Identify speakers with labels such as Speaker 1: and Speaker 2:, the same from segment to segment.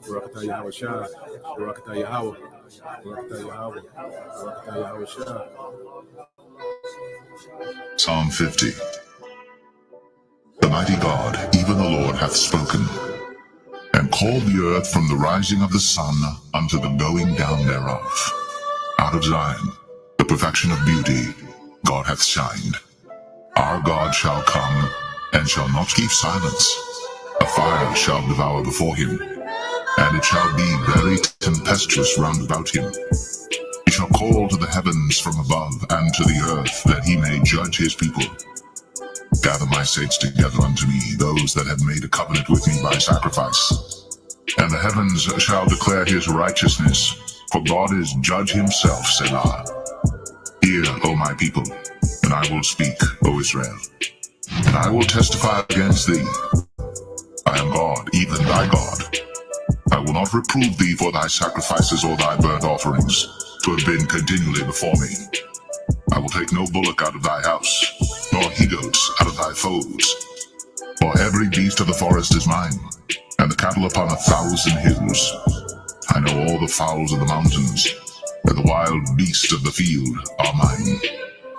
Speaker 1: Barakatah YAHAWASHI, Barakatah Yahawah, Barakatah Yahawah, Barakatah YAHAWASHI.
Speaker 2: Psalm 50. The mighty God, even the Lord, hath spoken, and called the earth from the rising of the sun unto the going down thereof. Out of Zion, the perfection of beauty, God hath shined. Our God shall come, and shall not keep silence. A fire shall devour before him, and it shall be very tempestuous round about him. He shall call to the heavens from above, and to the earth, that he may judge his people. Gather my saints together unto me, those that have made a covenant with me by sacrifice. And the heavens shall declare his righteousness, for God is judge himself, Selah. Hear, O my people, and I will speak, O Israel. And I will testify against thee. I am God, even thy God. I will not reprove thee for thy sacrifices or thy burnt offerings, to have been continually before me. I will take no bullock out of thy house, nor he-goats out of thy folds. For every beast of the forest is mine, and the cattle upon 1,000 hills. I know all the fowls of the mountains, and the wild beasts of the field are mine.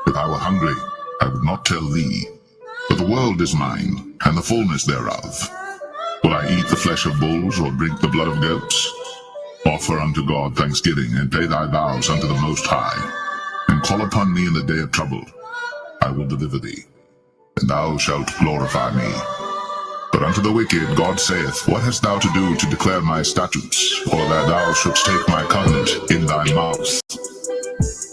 Speaker 2: If I were hungry, I would not tell thee, but the world is mine, and the fullness thereof. Will I eat the flesh of bulls, or drink the blood of goats? Offer unto God thanksgiving, and pay thy vows unto the Most High, and call upon me in the day of trouble. I will deliver thee, and thou shalt glorify me. But unto the wicked God saith, What hast thou to do to declare my statutes, or that thou shouldst take my covenant in thy mouth?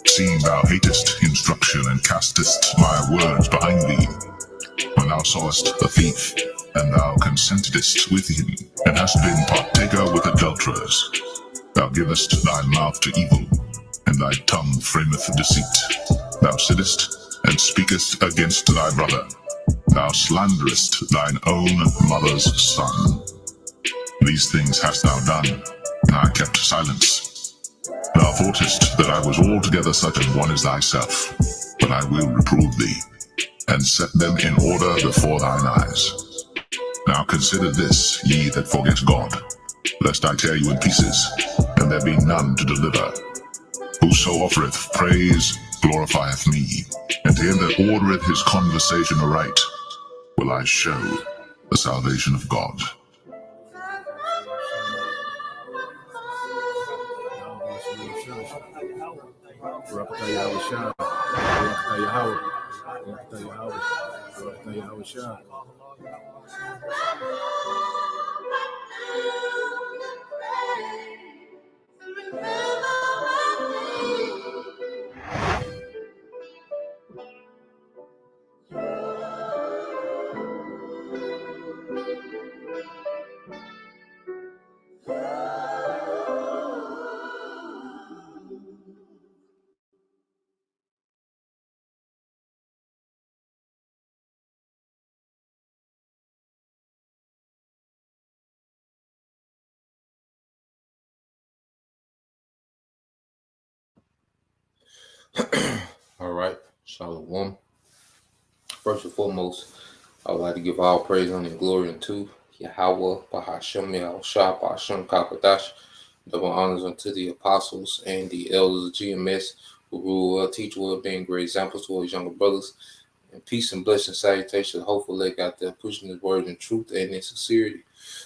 Speaker 2: Seeing thou hatest instruction, and castest my words behind thee. When thou sawest a thief, and thou consentedst with him, and hast been partaker with adulterers, thou givest thy mouth to evil, and thy tongue frameth deceit. Thou sittest and speakest against thy brother. Thou slanderest thine own mother's son. These things hast thou done, and I kept silence. Thou thoughtest that I was altogether such an one as thyself, but I will reprove thee, and set them in order before thine eyes. Now consider this, ye that forget God, lest I tear you in pieces, and there be none to deliver. Whoso offereth praise glorifieth me, and to him that ordereth his conversation aright will I show the salvation of God.
Speaker 1: Barakatah YAHAWASHI, Barakatah Yahawah, Barakatah Yahawah, Barakatah YAHAWASHI.
Speaker 3: All right, Shalom. First and foremost, I would like to give all praise, honor, and glory unto Yahawah, Bahashem, Yahushua, Bahashem, Kakadash. Double honors unto the apostles and the elders of GMS who rule well, teach well, being great examples to all his younger brothers. And peace and blessing, salutation, hopefully they out there pushing his word in truth and in sincerity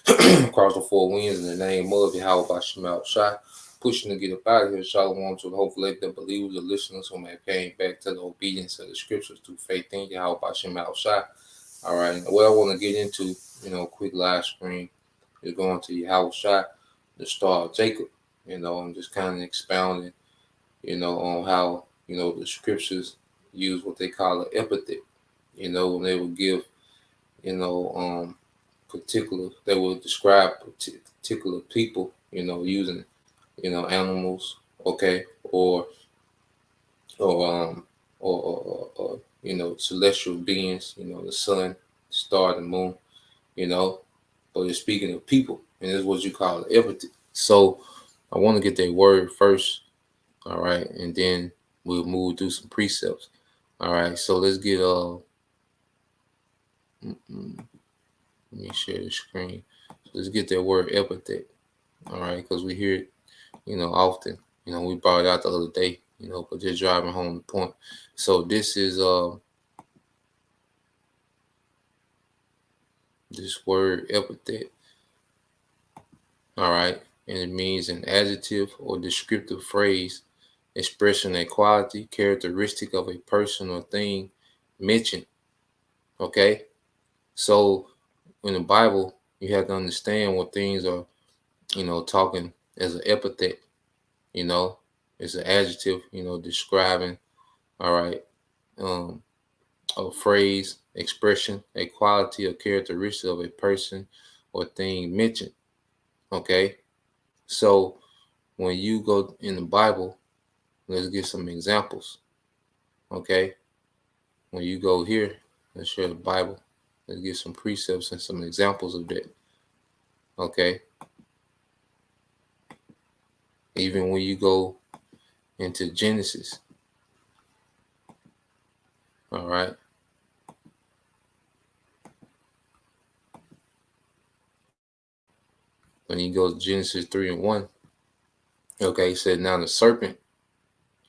Speaker 3: across the four winds in the name of Yahawah, Bahashem, Yahushua. Pushing to get up out of here, Shalom, to hopefully the believers, the listeners who may have came back to the obedience of the scriptures through faith in Yahweh Bashem Yahushua. All right, what I want to get into, quick live screen is going to Yahushua, the star of Jacob, and just kind of expounding, on how, the scriptures use what they call an epithet, when they would give, they would describe particular people, using animals, okay, or celestial beings, the sun, the star, the moon, but you're speaking of people, and this is what you call epithet. So I want to get that word first, all right, and then we'll move through some precepts. All right, so let's get Let me share the screen. So let's get that word epithet. All right, because we hear it, often. We brought it out the other day, but just driving home the point. So this is this word epithet. All right, and it means an adjective or descriptive phrase expressing a quality, characteristic of a person or thing mentioned. Okay, so in the Bible, you have to understand what things are, talking as an epithet. It's an adjective, describing, all right, a phrase, expression, a quality or characteristic of a person or thing mentioned. Okay, so when you go in the Bible, let's get some examples. Okay, when you go here, let's share the Bible. Let's get some precepts and some examples of that. Okay, even when you go into Genesis, all right. When you go to Genesis 3:1, okay, it said, now the serpent,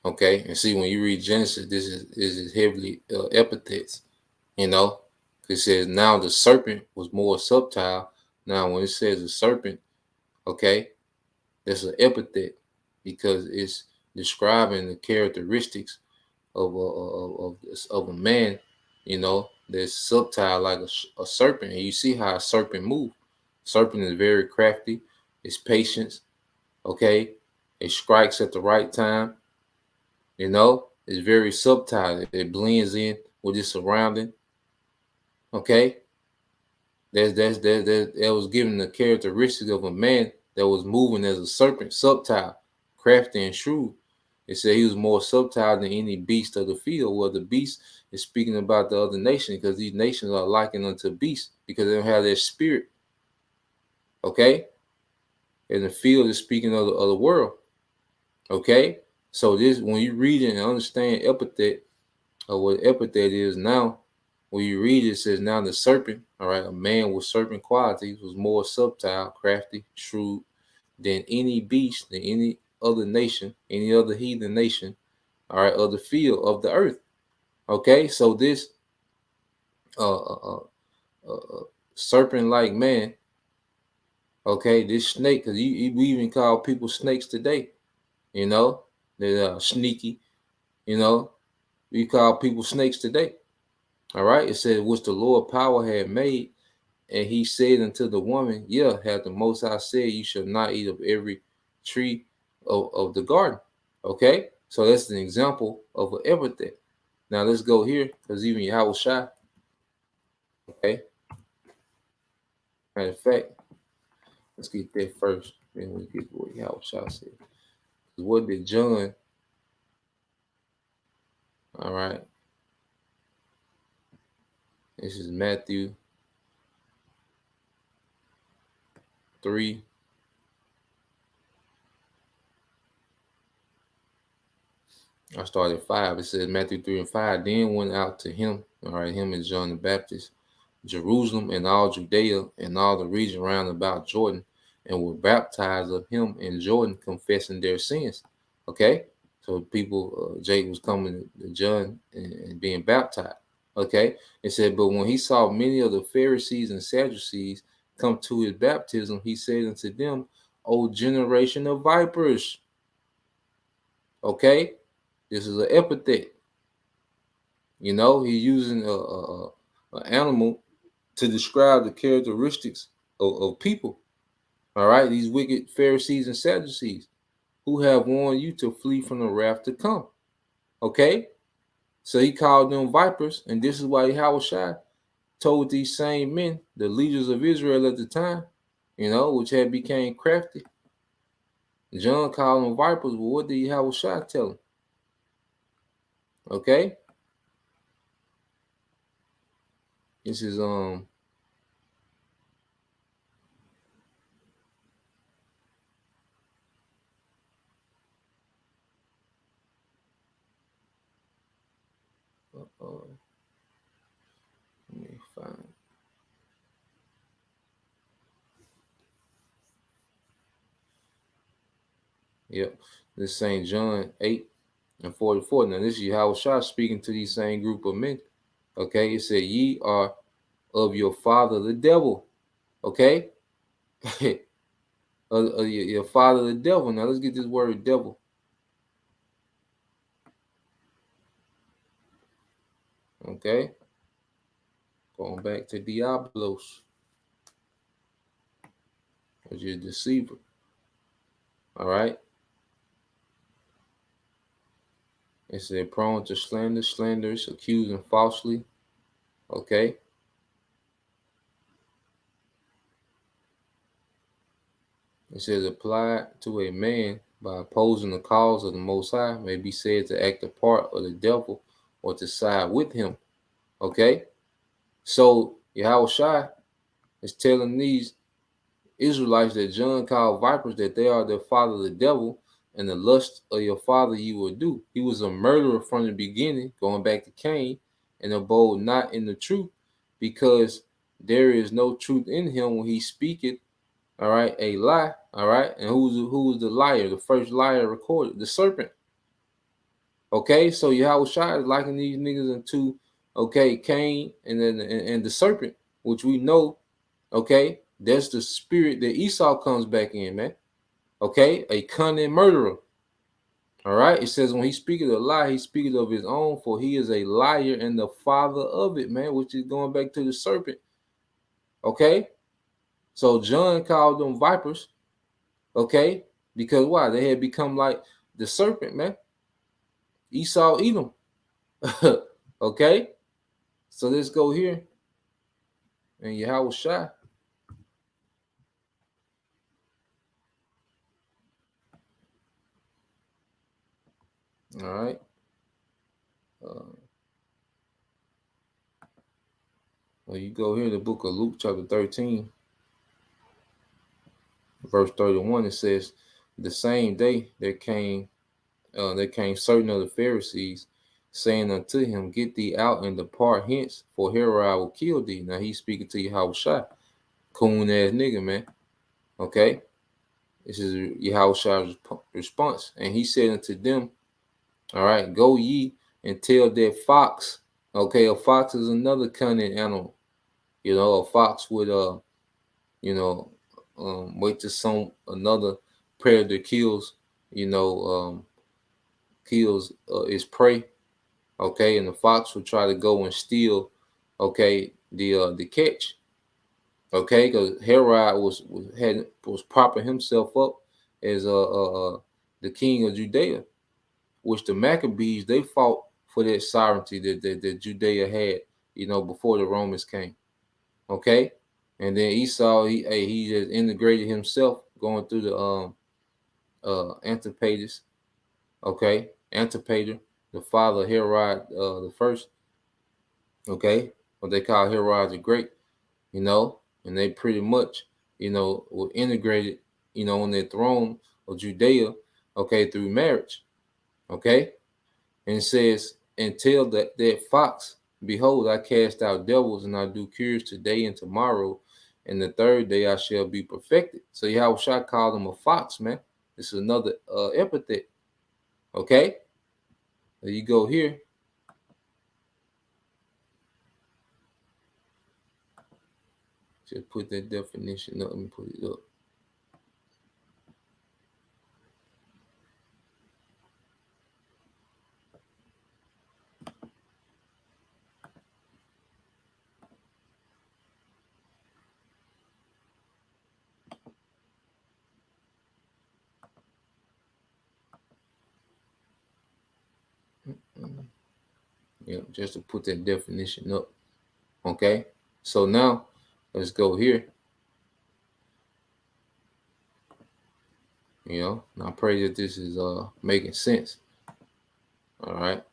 Speaker 3: okay, and see, when you read Genesis, this is heavily epithets, it says, now the serpent was more subtle. Now, when it says the serpent, okay, that's an epithet because it's describing the characteristics of a man, that's subtle like a serpent. And you see how a serpent moves. Serpent is very crafty. It's patience. Okay, it strikes at the right time. It's very subtle. It blends in with its surrounding. Okay, that was given the characteristic of a man that was moving as a serpent, subtle, crafty, and shrewd. It said he was more subtle than any beast of the field. Well, the beast is speaking about the other nation because these nations are likened unto beasts because they don't have their spirit. Okay, and the field is speaking of the world. Okay, so this, when you read it and understand epithet of what epithet is now, when you read it, it says, now the serpent, all right, a man with serpent qualities, was more subtle, crafty, shrewd than any beast, than any other nation, any other heathen nation, all right, of the field of the earth. Okay, so this uh, uh, uh, uh serpent-like man, okay, this snake, because we even call people snakes today, they're sneaky, we call people snakes today. All right, it said, which the Lord power had made. And he said unto the woman, yeah, hath the Most High said, you shall not eat of every tree of the garden. Okay, so that's an example of an epithet. Now let's go here, because even YAHAWASHI, okay, matter of fact, let's get that first. Then we get what YAHAWASHI said. What did John, all right, this is Matthew 3. I started at 5. It says Matthew 3:5. Then went out to him, all right, him is John the Baptist, Jerusalem and all Judea and all the region round about Jordan, and were baptized of him in Jordan, confessing their sins. Okay, so people, Jake was coming to John and being baptized. Okay, it said, but when he saw many of the Pharisees and Sadducees come to his baptism, he said unto them, O generation of vipers. Okay, this is an epithet. He's using an animal to describe the characteristics of people. All right, these wicked Pharisees and Sadducees who have warned you to flee from the wrath to come. Okay, so he called them vipers, and this is why YAHAWASHI told these same men, the leaders of Israel at the time, which had became crafty. John called them vipers. Well, what did YAHAWASHI tell them? Okay, this is let me find. Yep. This is St. John 8:44. Now, this is Yahawashi speaking to these same group of men. Okay. It said, ye are of your father, the devil. Okay. Your father, the devil. Now, let's get this word devil. Okay. Going back to Diablos, which is deceiver. All right. It said prone to slander, slanderous, accusing falsely. Okay. It says applied to a man by opposing the cause of the Most High may be said to act a part of the devil or to side with him. Okay. So Yahawashi is telling these Israelites that John called vipers, that they are their father, the devil, and the lust of your father you will do. He was a murderer from the beginning, going back to Cain, and abode not in the truth, because there is no truth in him when he speaketh, all right, a lie, all right. And who was the liar? The first liar recorded, the serpent. Okay, so Yahawashi is liking these niggas into, okay, Cain and then and the serpent, which we know, okay, that's the spirit that Esau comes back in, man. Okay, a cunning murderer. All right, it says when he speaketh a lie, he speaketh of his own, for he is a liar and the father of it, man, which is going back to the serpent. Okay, so John called them vipers. Okay, because why? They had become like the serpent, man. Esau eat them. Okay, so let's go here. And Yahawashi. All right. Well, you go here, the book of Luke, chapter 13, verse 31. It says, the same day there came certain of the Pharisees, saying unto him, get thee out and depart hence, for Herod will kill thee. Now he's speaking to Yahawashi, coon ass nigga, man. Okay, this is Yahawashi's response, and he said unto them, all right, go ye and tell that fox. Okay, a fox is another cunning animal. You know, a fox would wait till another predator kills its prey. Okay, and the fox would try to go and steal, okay, the catch. Okay, because Herod was propping himself up as the king of Judea, which the Maccabees, they fought for that sovereignty that Judea had, before the Romans came. Okay, and then Esau, he just integrated himself, going through the Antipater. Okay, Antipater, the father of Herod the first. Okay, what they call Herod the Great. And they pretty much, were integrated, on their throne of Judea, okay, through marriage. Okay, and it says, and tell that fox, behold, I cast out devils and I do cures today and tomorrow, and the third day I shall be perfected. So Yahawashi called him a fox, man. This is another epithet. Okay, there you go here. Just put that definition up. Let me put it up. Yeah, just to put that definition up. Okay, so now let's go here. And I pray that this is making sense. All right.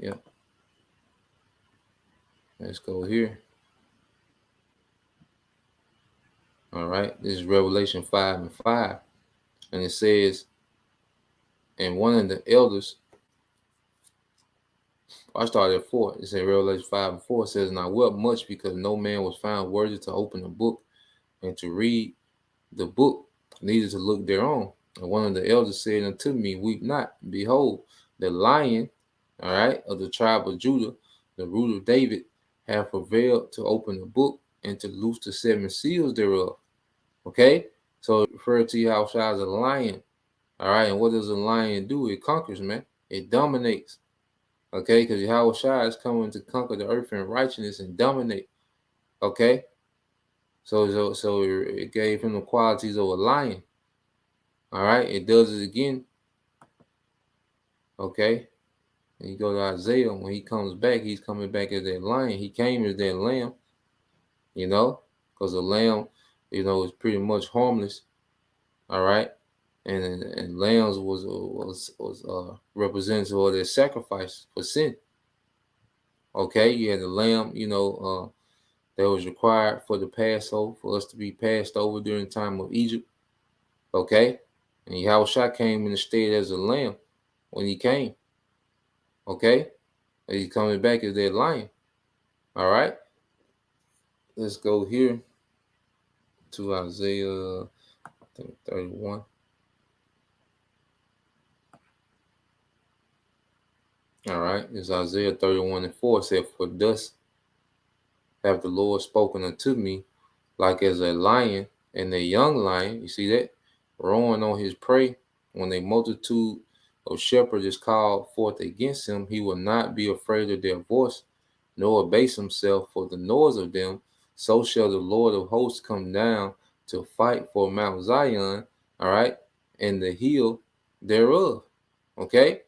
Speaker 3: Yeah. Let's go here. All right. This is Revelation 5:5. And it says, and one of the elders, I started at 4. It said Revelation 5:4. It says, and I wept much because no man was found worthy to open the book and to read the book neither to look thereon. And one of the elders said unto me, Weep not. Behold, the lion, all right, of the tribe of Judah, the root of David, have prevailed to open the book and to loose the 7 seals thereof. Okay? So it refers to Yahushua as a lion. All right, and what does a lion do? It conquers, man. It dominates. Okay, because Yahushua is coming to conquer the earth in righteousness and dominate. Okay? So it gave him the qualities of a lion. All right, it does it again. Okay, and you go to Isaiah. When he comes back, he's coming back as that lion. He came as that lamb, because the lamb, is pretty much harmless. All right, and lambs was representative of their sacrifice for sin. Okay, you had the lamb, that was required for the Passover, for us to be passed over during the time of Egypt. Okay, and Yahushua came in the state as a lamb when he came. Okay, and he's coming back as that lion. All right, let's go here to Isaiah, I think 31. All right, it's Isaiah 31:4. It said, For thus have the Lord spoken unto me, like as a lion and a young lion. You see that? Roaring on his prey. When a multitude of shepherds is called forth against him, he will not be afraid of their voice, nor abase himself for the noise of them. So shall the Lord of hosts come down to fight for Mount Zion, all right, and the hill thereof. Okay?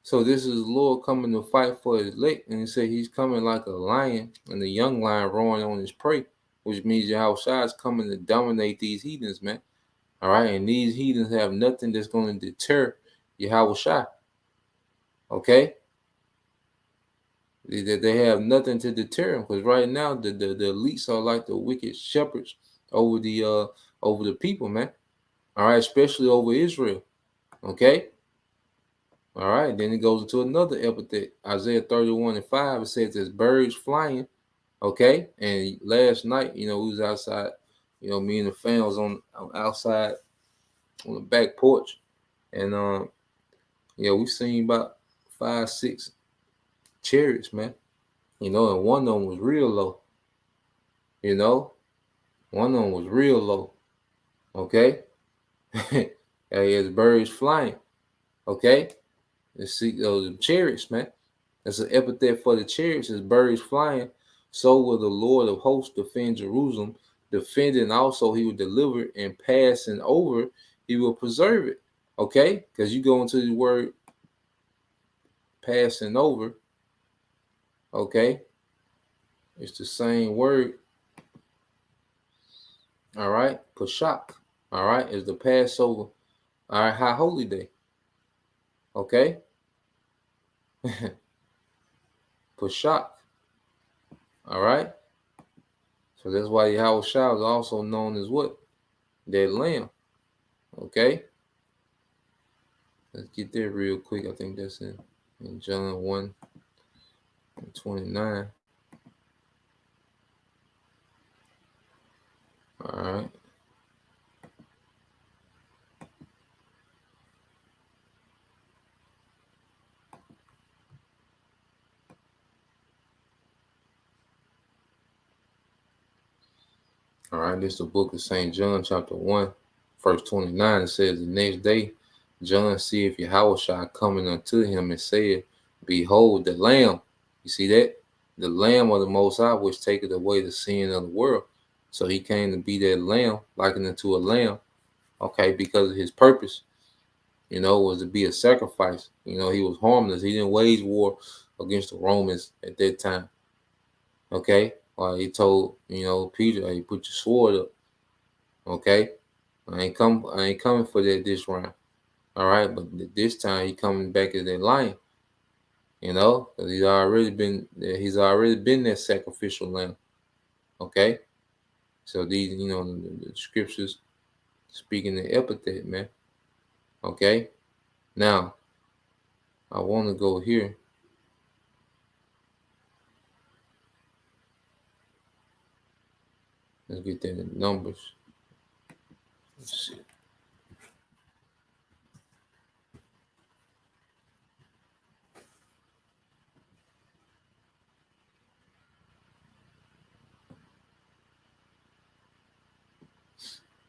Speaker 3: So this is the Lord coming to fight for his elect, and he said he's coming like a lion and a young lion roaring on his prey, which means Yahushua is coming to dominate these heathens, man. All right, and these heathens have nothing that's going to deter Yahushua. Okay? They have nothing to deter him, because right now the elites are like the wicked shepherds over the people, man. All right, especially over Israel. Okay. All right, then it goes into another epithet. Isaiah 31:5. It says there's birds flying. Okay. And last night, we was outside, me and the fam was on outside on the back porch. And we seen about 5, 6 chariots, man. And one of them was real low. One of them was real low. Okay. Hey, there's birds flying. Okay. Let's see those chariots, man. That's an epithet for the chariots, as birds flying. So will the Lord of hosts defend Jerusalem. Defending also, he will deliver, and passing over, he will preserve it. Okay? Because you go into the word passing over. Okay? It's the same word. All right? Pashak. All right? Is the Passover. All right? High Holy Day. Okay? Pashak. All right? So that's why Yahushua is also known as what? That lamb. Okay? Let's get there real quick. I think that's in John 1:29. All right. All right. This is the book of St. John, chapter 1, verse 29. It says, The next day, John seeth Yahushua coming unto him and said, Behold, the Lamb. You see that? The Lamb of the Most High, which taketh away the sin of the world. So he came to be that lamb, likened unto a lamb, okay, because of his purpose, was to be a sacrifice. He was harmless. He didn't wage war against the Romans at that time. Okay? He told, Peter, hey, put your sword up. Okay? I ain't coming for that this round. All right, but this time he coming back as that lion. Because he's already been that sacrificial lamb. Okay? So these, the scriptures speaking the epithet, man. Okay? Now, I want to go here. Let's get that in Numbers. Let's see.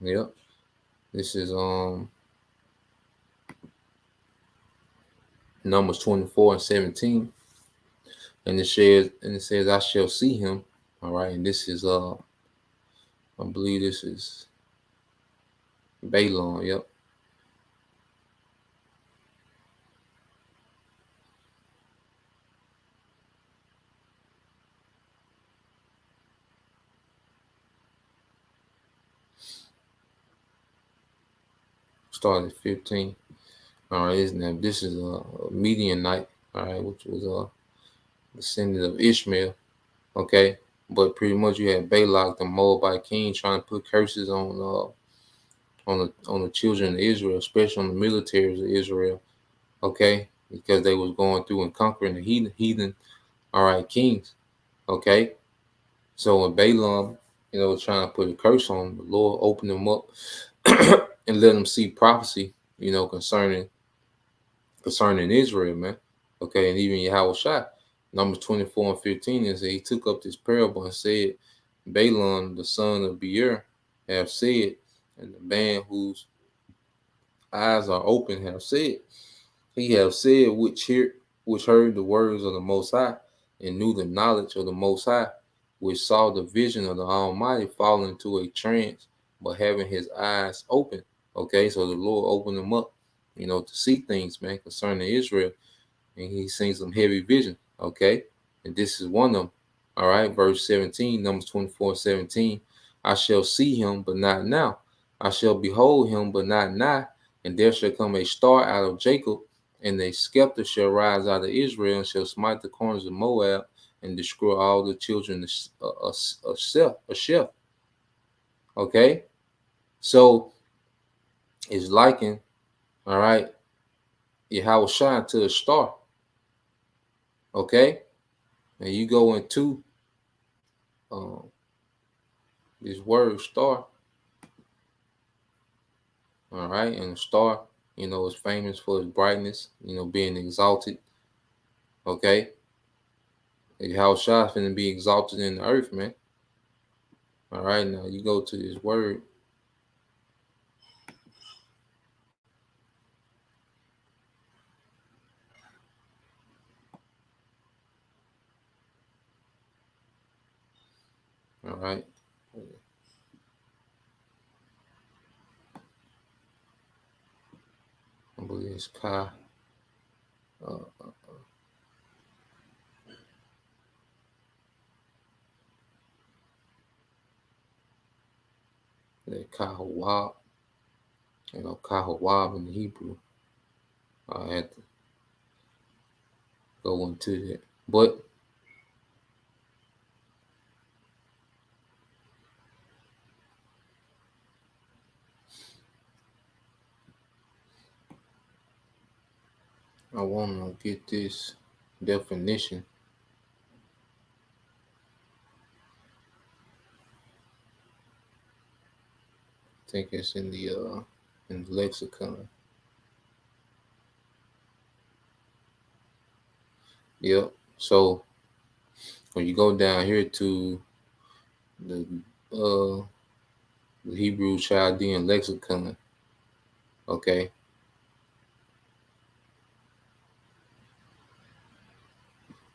Speaker 3: Yep. This is Numbers 24:17. And it says, I shall see him. All right, and this is I believe this is Balaam. Yep. Started at 15. All right, now this is a median night. All right, which was descendant of Ishmael. Okay, but pretty much you had Balak, the Moabite king, trying to put curses on the children of Israel, especially on the militaries of Israel. Okay, because they was going through and conquering the heathen. All right, kings. Okay, so when Balaam, was trying to put a curse on them, the Lord opened them up and let them see prophecy, concerning Israel, man. Okay, and even YAHAWASHI, Numbers 24:15, is that he took up this parable and said, Balaam, the son of Beer, have said, and the man whose eyes are open have said, he have said which heard the words of the Most High, and knew the knowledge of the Most High, which saw the vision of the Almighty fall into a trance, but having his eyes open. Okay, so the Lord opened him up, to see things, man, concerning Israel, and he seen some heavy vision. Okay, and this is one of them. All right, verse 17, Numbers 24:17. I shall see him, but not now. I shall behold him, but not nigh. And there shall come a star out of Jacob, and a scepter shall rise out of Israel, and shall smite the corners of Moab, and destroy all the children of Sheph. Okay, so it's likened, all right, Yahweh shine to a star. Okay, and you go into this word star, all right, and the star, is famous for its brightness, being exalted. Okay, Yahweh shine is going to be exalted in the earth, man. All right, now you go to this word. All right. I believe it's Ka. Uh, Kahawab. Kahawab in the Hebrew. I had to go into that. But I want to get this definition. I think it's in the lexicon. Yep. So when you go down here to the Hebrew Chaldean lexicon, okay,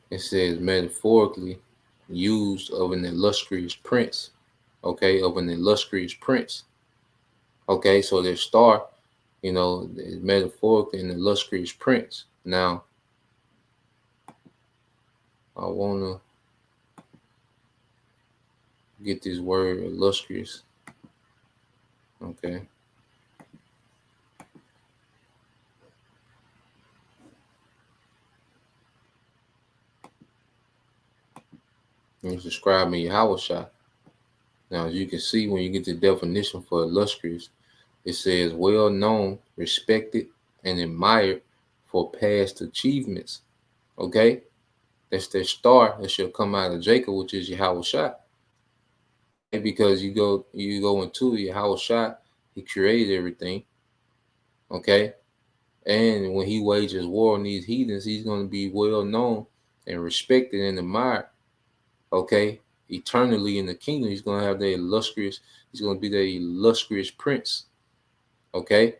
Speaker 3: it says metaphorically used of an illustrious prince. Okay, of an illustrious prince. Okay, so their star, is metaphorically an illustrious prince. Now, I want to get this word illustrious. Okay. And it's describing YAHWASHI. Now, as you can see, when you get the definition for illustrious, it says well known, respected, and admired for past achievements. Okay? That's their star that shall come out of Jacob, which is YAHWASHI. And because you go into YAHWASHI, he created everything. Okay? And when he wages war on these heathens, he's going to be well known and respected and admired. Okay? eternally in the kingdom. He's going to have he's going to be the illustrious prince. Okay.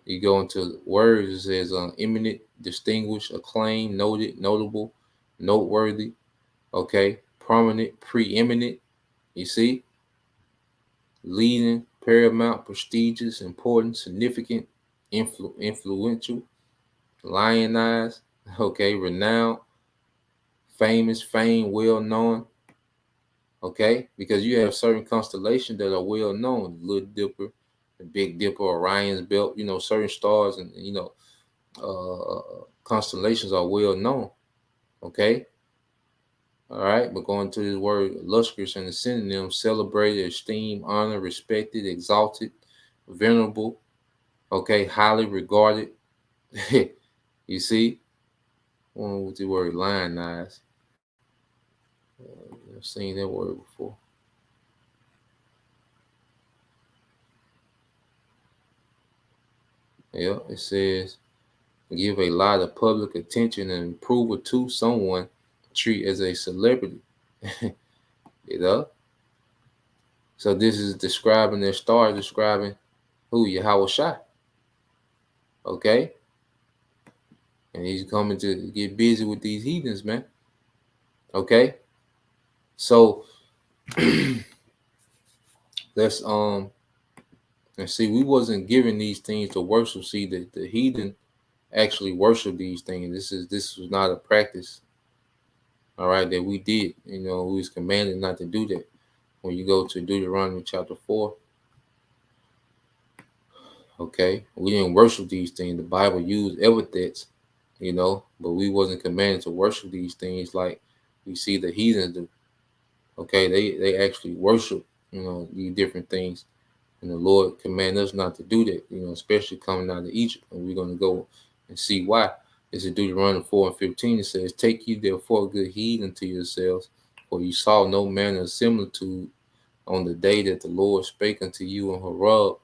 Speaker 3: You go into words, it says eminent, distinguished, acclaimed, noted, notable, noteworthy, okay, prominent, preeminent, you see, leading, paramount, prestigious, important, significant, influential, lionized, okay, renowned, famous, fame, well known, okay, because you have certain constellations that are well known, the Little Dipper, the Big Dipper, Orion's Belt, certain stars and constellations are well known. Okay. All right. But going to this word illustrious and the synonym, celebrated, esteemed, honored, respected, exalted, venerable. Okay. Highly regarded. You see? One with the word lionized. I've seen that word before. Yeah. It says, give a lot of public attention and approval to someone, treat as a celebrity. So this is describing their star, describing who? YAHAWASHI. Okay? And he's coming to get busy with these heathens, man. Okay? So let's see, we wasn't given these things to worship. See, the heathen actually worship these things. This was not a practice, all right, that we did. We was commanded not to do that. When you go to Deuteronomy chapter 4, okay, we didn't worship these things. The Bible used epithets, but we wasn't commanded to worship these things like we see the heathens do. Okay, they actually worship, these different things. And the Lord commanded us not to do that, especially coming out of Egypt. And we're going to go and see why. It's in Deuteronomy 4:15. It says, take ye therefore good heed unto yourselves, for you saw no manner of similitude on the day that the Lord spake unto you in Horeb,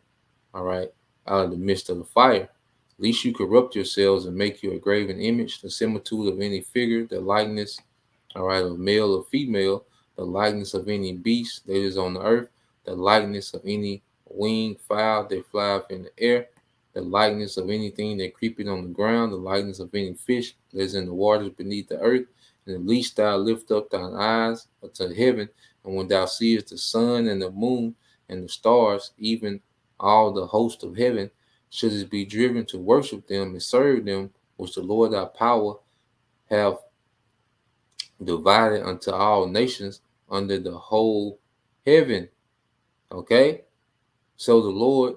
Speaker 3: all right, out of the midst of the fire. Lest you corrupt yourselves and make you a graven image, the similitude of any figure, the likeness, all right, of male or female, the likeness of any beast that is on the earth, the likeness of any winged fowl that flieth in the air, the likeness of anything that creepeth on the ground, the likeness of any fish that is in the waters beneath the earth. And at least thou lift up thine eyes unto heaven, and when thou seest the sun and the moon and the stars, even all the host of heaven, shouldst be driven to worship them and serve them, which the Lord thy power have divided unto all nations under the whole heaven. Okay? So the Lord,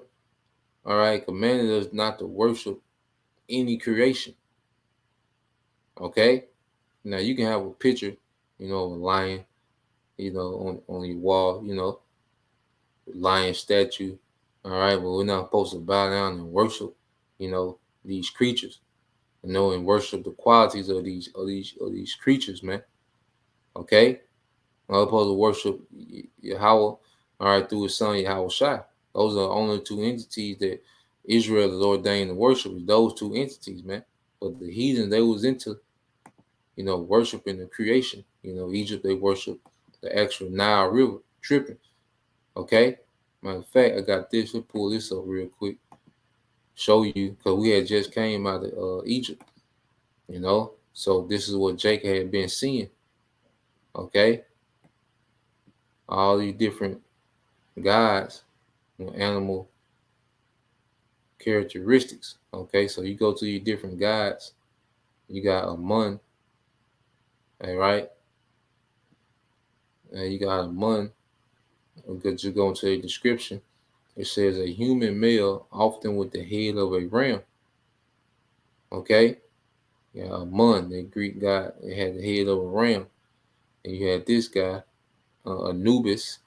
Speaker 3: all right, commanded us not to worship any creation. Okay? Now you can have a picture, of a lion, on your wall, lion statue. All right, but we're not supposed to bow down and worship, these creatures, and worship the qualities of these creatures, man. Okay? We're supposed to worship Yahweh, all right, through his son YAHAWASHI. Those are the only two entities that Israel is ordained to worship, is those two entities, man. But the heathen, they was into, worshiping the creation. Egypt, they worship the actual Nile River, tripping. Okay? Matter of fact, I got this. Let's pull this up real quick. Show you, because we had just came out of Egypt, So this is what Jacob had been seeing. Okay? All these different gods, animal characteristics. Okay, so you go to your different gods. You got Amun, all right? And you got Amun. Because you go into the description, it says a human male, often with the head of a ram. Okay, yeah, Amun, the Greek god, it had the head of a ram, and you had this guy, Anubis.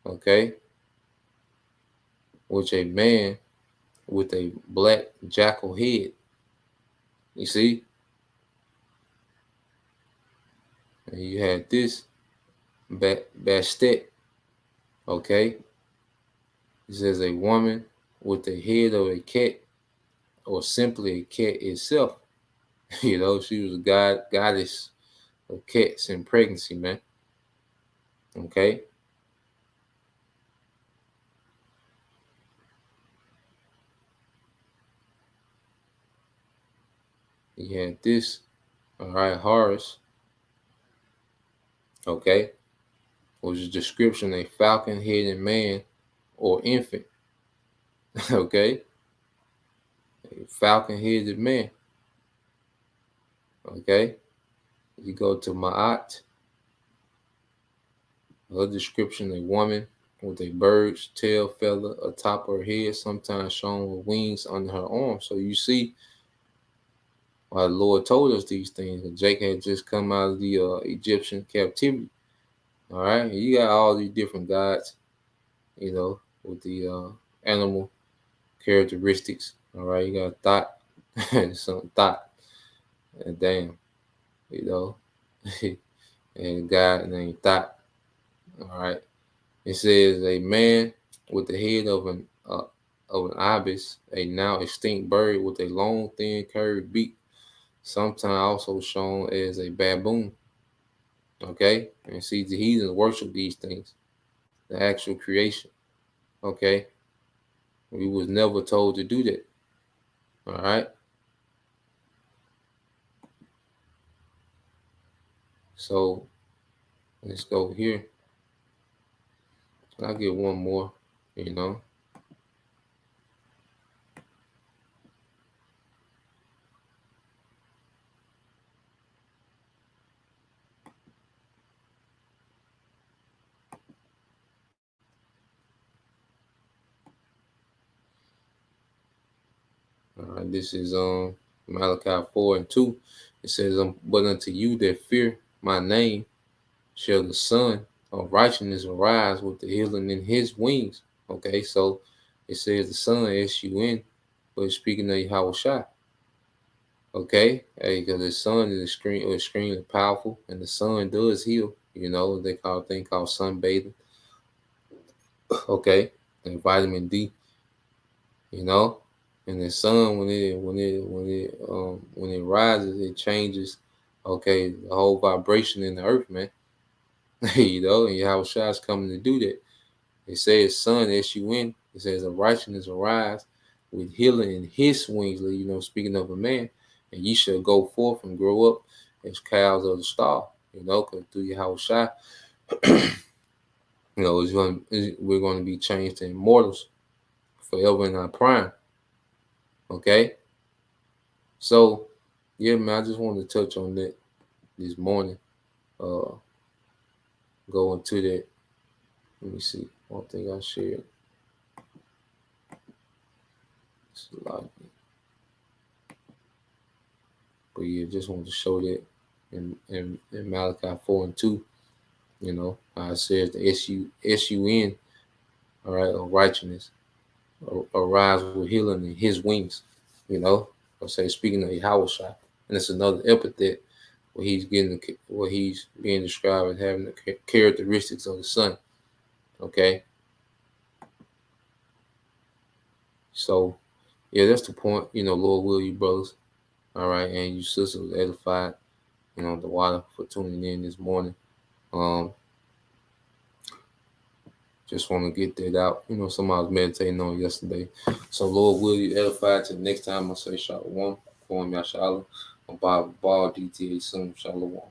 Speaker 3: Okay, which a man with a black jackal head. You see? And you had this Bastet. Okay. It says a woman with the head of a cat, or simply a cat itself. She was a goddess of cats in pregnancy, man. Okay. You had this, all right, Horus, okay, was a description of a falcon-headed man or infant, okay, a falcon-headed man, okay. You go to Ma'at, a description, a woman with a bird's tail feather atop her head, sometimes shown with wings under her arms. So you see why the Lord told us these things. And Jacob had just come out of the Egyptian captivity. All right, you got all these different gods, with the animal characteristics. All right, you got thought, some thought, and damn, you know, and a God named Thought. All right, it says a man with the head of an ibis, a now extinct bird with a long, thin, curved beak, sometimes also shown as a baboon. Okay, and see the heathens worship these things, the actual creation. Okay, we was never told to do that. All right, so let's go here. I'll get one more. You know, all right. This is Malachi 4:2. It says, "But unto you that fear my name shall the Son of righteousness arise with the healing in his wings." Okay, so it says the Son, S-U-N, but it's speaking of YAHAWASHI. Okay, because the Son is extremely powerful, and the Sun does heal. They call a thing called sunbathing. Okay, and vitamin D. You know, and the sun when it rises, it changes. Okay, the whole vibration in the earth, man. And Yahushua is coming to do that. It says, "Son, S-U-N." It says, "A righteousness arise with healing in his wings." Speaking of a man, and ye shall go forth and grow up as cows of the star. Because through Yahushua, we're going to be changed to immortals forever in our prime. Okay, so yeah, man, I just wanted to touch on that this morning. Go into that. Let me see. One thing I shared. It's a lot. But yeah, just wanted to show that in Malachi 4:2. How it says the S-U-N, all right, of righteousness arise with healing in his wings. I'll say speaking of Yahushua, and it's another epithet where he's being described as having the characteristics of the sun. Okay, so yeah, that's the point. Lord will you brothers, all right, and you sisters was edified. The water for tuning in this morning. Just want to get that out. Somebody was meditating on yesterday. So Lord will you edify till next time I say Shalom. Kwam Yashala. Ball DTA soon. Shalom.